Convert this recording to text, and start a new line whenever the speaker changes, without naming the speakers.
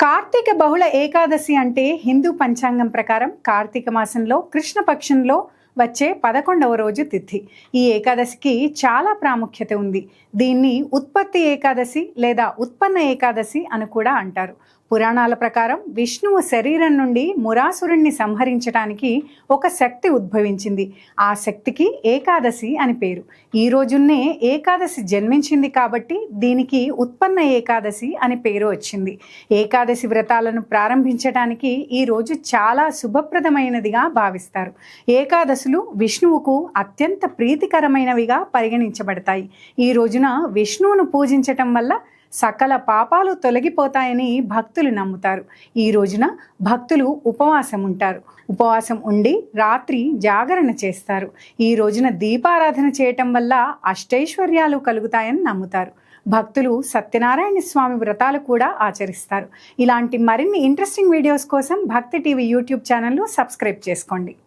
కార్తీక బహుళ ఏకాదశి అంటే హిందూ పంచాంగం ప్రకారం కార్తీక మాసంలో కృష్ణపక్షంలో వచ్చే 11వ రోజు తిథి. ఈ ఏకాదశికి చాలా ప్రాముఖ్యత ఉంది. దీన్ని ఉత్పత్తి ఏకాదశి లేదా ఉత్పన్న ఏకాదశి అని కూడా అంటారు. పురాణాల ప్రకారం విష్ణువు శరీరం నుండి మురాసురుణ్ణి సంహరించడానికి ఒక శక్తి ఉద్భవించింది. ఆ శక్తికి ఏకాదశి అని పేరు. ఈ రోజున్నే ఏకాదశి జన్మించింది కాబట్టి దీనికి ఉత్పన్న ఏకాదశి అని పేరు వచ్చింది. ఏకాదశి వ్రతాలను ప్రారంభించడానికి ఈ రోజు చాలా శుభప్రదమైనదిగా భావిస్తారు. ఏకాదశులు విష్ణువుకు అత్యంత ప్రీతికరమైనవిగా పరిగణించబడతాయి. ఈ రోజున విష్ణువును పూజించటం వల్ల సకల పాపాలు తొలగిపోతాయని భక్తులు నమ్ముతారు. ఈ రోజున భక్తులు ఉపవాసం ఉంటారు. ఉపవాసం ఉండి రాత్రి జాగరణ చేస్తారు. ఈ రోజున దీపారాధన చేయటం వల్ల అష్టైశ్వర్యాలు కలుగుతాయని నమ్ముతారు. భక్తులు సత్యనారాయణ స్వామి వ్రతాలు కూడా ఆచరిస్తారు. ఇలాంటి మరిన్ని ఇంట్రెస్టింగ్ వీడియోస్ కోసం భక్తి టీవీ యూట్యూబ్ ఛానల్ను సబ్స్క్రైబ్ చేసుకోండి.